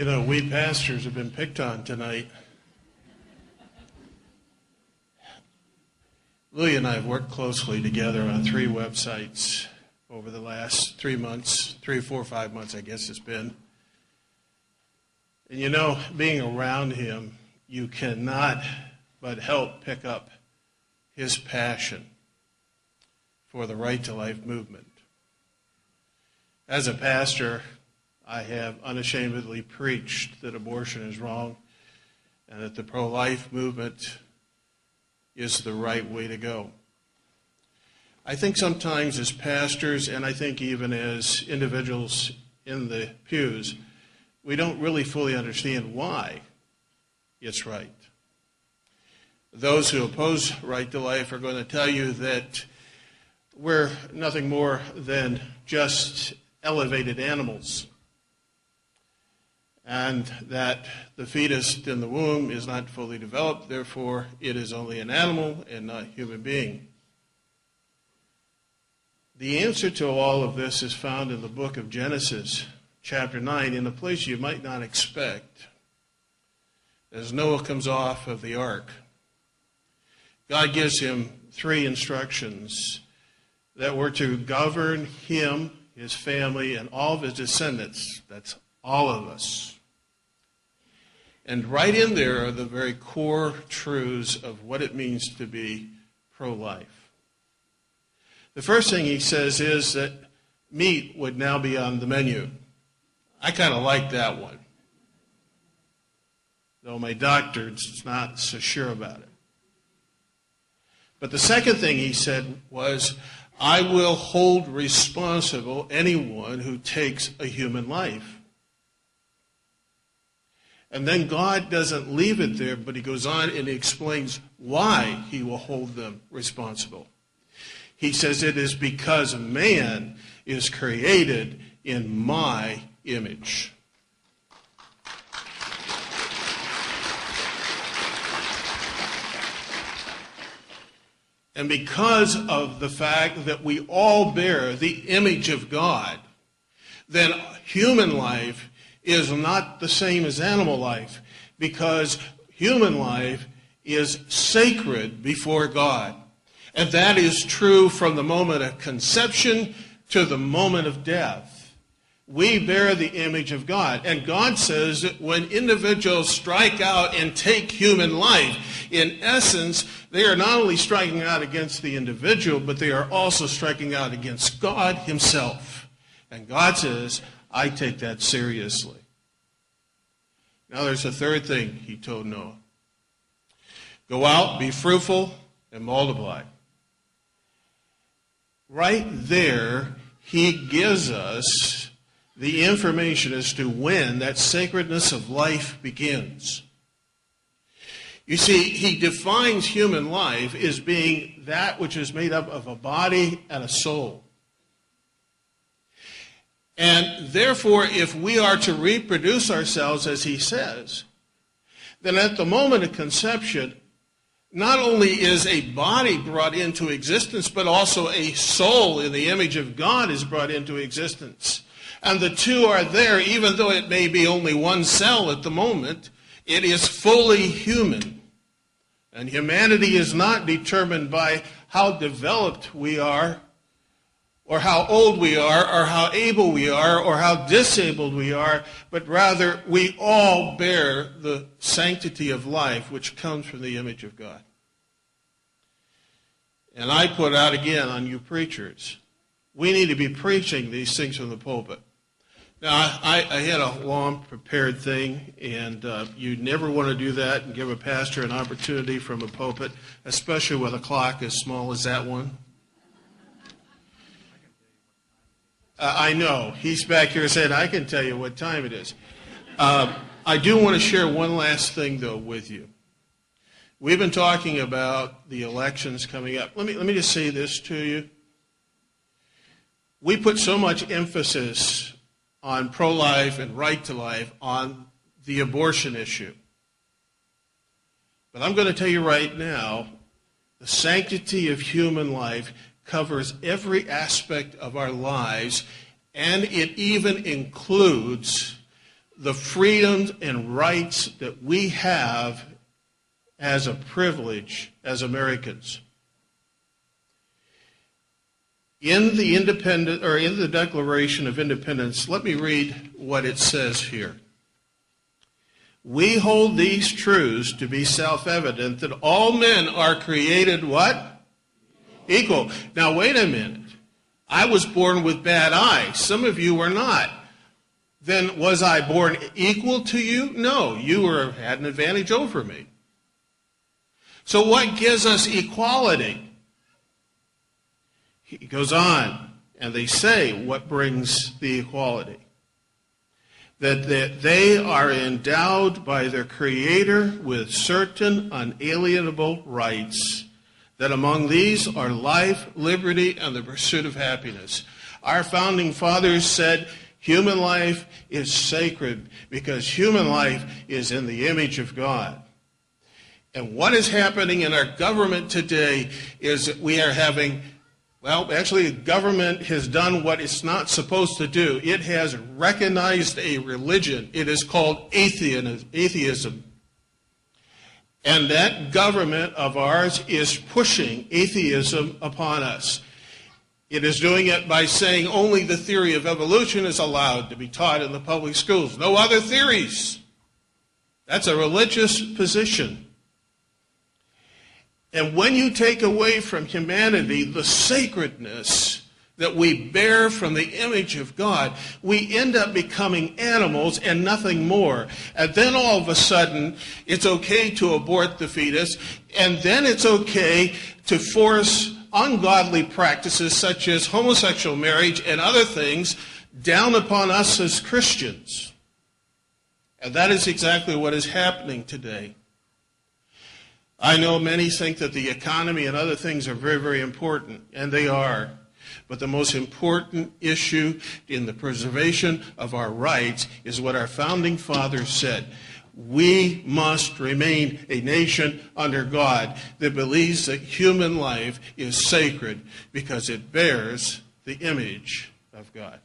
You know, we pastors have been picked on tonight. Louie and I have worked closely together on 3 websites over the last 3 months, 3, 4, 5 months, I guess it's been. And you know, being around him, you cannot but help pick up his passion for the Right to Life movement. As a pastor, I have unashamedly preached that abortion is wrong and that the pro-life movement is the right way to go. I think sometimes as pastors, and I think even as individuals in the pews, we don't really fully understand why it's right. Those who oppose right to life are going to tell you that we're nothing more than just elevated animals, and that the fetus in the womb is not fully developed, therefore it is only an animal and not a human being. The answer to all of this is found in the book of Genesis, chapter 9, in a place you might not expect. As Noah comes off of the ark, God gives him 3 instructions that were to govern him, his family, and all of his descendants. That's all of us. And right in there are the very core truths of what it means to be pro-life. The first thing he says is that meat would now be on the menu. I kind of like that one, though my doctor's not so sure about it. But the second thing he said was, I will hold responsible anyone who takes a human life. And then God doesn't leave it there, but he goes on and he explains why he will hold them responsible. He says it is because man is created in my image. And because of the fact that we all bear the image of God, then human life is not the same as animal life, because human life is sacred before God. And that is true from the moment of conception to the moment of death. We bear the image of God. And God says that when individuals strike out and take human life, in essence, they are not only striking out against the individual, but they are also striking out against God himself. And God says, I take that seriously. Now there's a third thing he told Noah. Go out, be fruitful, and multiply. Right there, he gives us the information as to when that sacredness of life begins. You see, he defines human life as being that which is made up of a body and a soul. And therefore, if we are to reproduce ourselves, as he says, then at the moment of conception, not only is a body brought into existence, but also a soul in the image of God is brought into existence. And the two are there, even though it may be only one cell at the moment, it is fully human. And humanity is not determined by how developed we are, or how old we are, or how able we are, or how disabled we are, but rather we all bear the sanctity of life which comes from the image of God. And I put out again on you preachers, we need to be preaching these things from the pulpit. Now, I had a long prepared thing, and you never want to do that and give a pastor an opportunity from a pulpit, especially with a clock as small as that one. I know. He's back here saying, I can tell you what time it is. I do want to share one last thing, though, with you. We've been talking about the elections coming up. Let me just say this to you. We put so much emphasis on pro-life and right to life on the abortion issue. But I'm going to tell you right now, the sanctity of human life covers every aspect of our lives, and it even includes the freedoms and rights that we have as a privilege as Americans. In the Declaration of Independence, let me read what it says here. We hold these truths to be self-evident, that all men are created what? Equal. Now wait a minute. I was born with bad eyes. Some of you were not. Then was I born equal to you? No, you had an advantage over me. So what gives us equality? He goes on, and they say what brings the equality. That they are endowed by their Creator with certain unalienable rights, that among these are life, liberty, and the pursuit of happiness. Our founding fathers said human life is sacred because human life is in the image of God. And what is happening in our government today is that we are having, actually the government has done what it's not supposed to do. It has recognized a religion. It is called atheism. And that government of ours is pushing atheism upon us. It is doing it by saying only the theory of evolution is allowed to be taught in the public schools. No other theories. That's a religious position. And when you take away from humanity the sacredness that we bear from the image of God, we end up becoming animals and nothing more. And then all of a sudden, it's okay to abort the fetus, and then it's okay to force ungodly practices such as homosexual marriage and other things down upon us as Christians. And that is exactly what is happening today. I know many think that the economy and other things are very, very important, and they are. But the most important issue in the preservation of our rights is what our founding fathers said. We must remain a nation under God that believes that human life is sacred because it bears the image of God.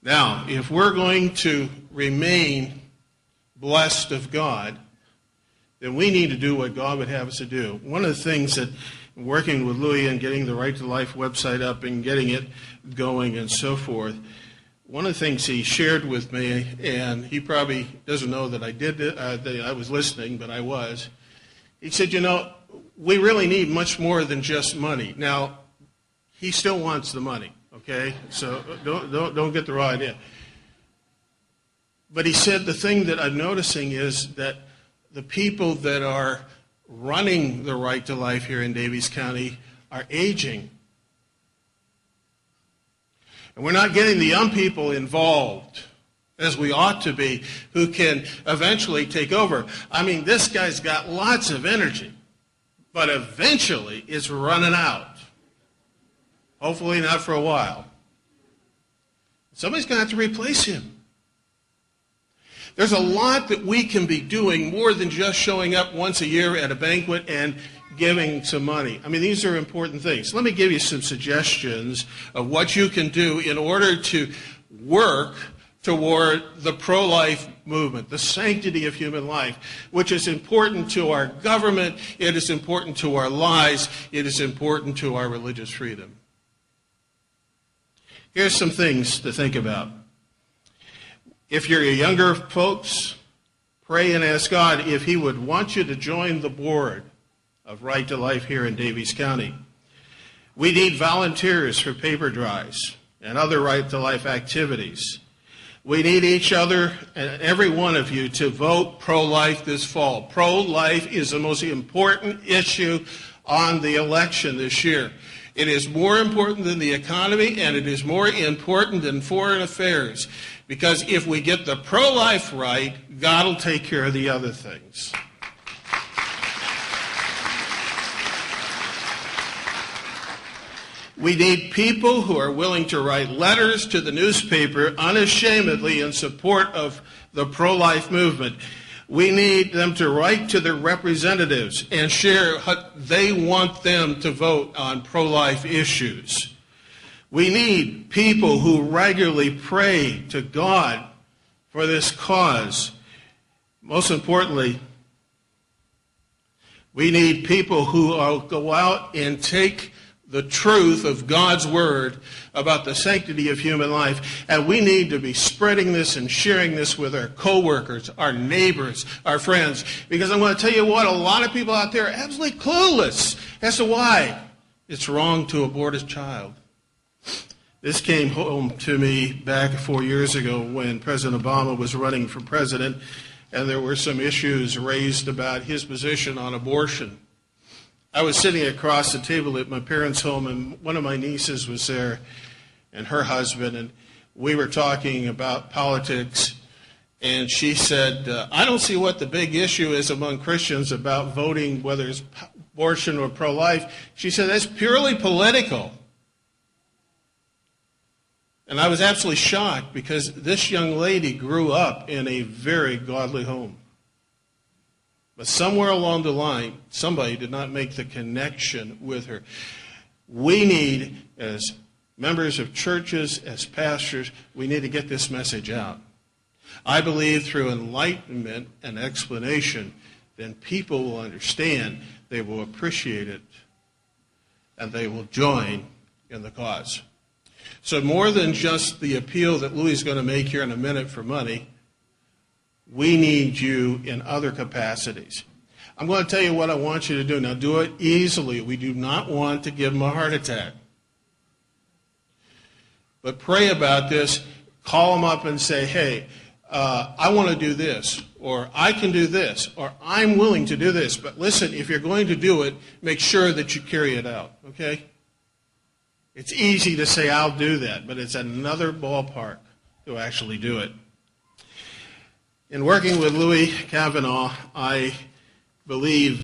Now, if we're going to remain blessed of God, then we need to do what God would have us to do. One of the things that, working with Louis and getting the Right to Life website up and getting it going and so forth, one of the things he shared with me, and he probably doesn't know that I did it, that I was listening, but I was. He said, we really need much more than just money. Now, he still wants the money. Okay, so don't get the wrong idea. But he said the thing that I'm noticing is that the people that are running the Right to Life here in Daviess County are aging. And we're not getting the young people involved as we ought to be, who can eventually take over. I mean, this guy's got lots of energy, but eventually it's running out. Hopefully not for a while. Somebody's going to have to replace him. There's a lot that we can be doing more than just showing up once a year at a banquet and giving some money. I mean, these are important things. Let me give you some suggestions of what you can do in order to work toward the pro-life movement, the sanctity of human life, which is important to our government, it is important to our lives, it is important to our religious freedom. Here's some things to think about. If you're younger folks, pray and ask God if He would want you to join the board of Right to Life here in Daviess County. We need volunteers for paper drives and other Right to Life activities. We need each other and every one of you to vote pro-life this fall. Pro-life is the most important issue on the election this year. It is more important than the economy, and it is more important than foreign affairs. Because if we get the pro-life right, God will take care of the other things. We need people who are willing to write letters to the newspaper unashamedly in support of the pro-life movement. We need them to write to their representatives and share how they want them to vote on pro-life issues. We need people who regularly pray to God for this cause. Most importantly, we need people who will go out and take the truth of God's Word about the sanctity of human life, and we need to be spreading this and sharing this with our coworkers, our neighbors, our friends, because I'm going to tell you what, a lot of people out there are absolutely clueless as to why it's wrong to abort a child. This came home to me back 4 years ago when President Obama was running for president, and there were some issues raised about his position on abortion. I was sitting across the table at my parents' home, and one of my nieces was there, and her husband, and we were talking about politics, and she said, I don't see what the big issue is among Christians about voting, whether it's abortion or pro-life. She said, that's purely political. And I was absolutely shocked because this young lady grew up in a very godly home. But somewhere along the line, somebody did not make the connection with her. We need, as members of churches, as pastors, we need to get this message out. I believe through enlightenment and explanation, then people will understand, they will appreciate it, and they will join in the cause. So more than just the appeal that Louis is going to make here in a minute for money, we need you in other capacities. I'm going to tell you what I want you to do. Now, do it easily. We do not want to give him a heart attack. But pray about this. Call him up and say, hey, I want to do this, or I can do this, or I'm willing to do this. But listen, if you're going to do it, make sure that you carry it out, okay? It's easy to say, I'll do that, but it's another ballpark to actually do it. In working with Louis Kavanaugh, I believe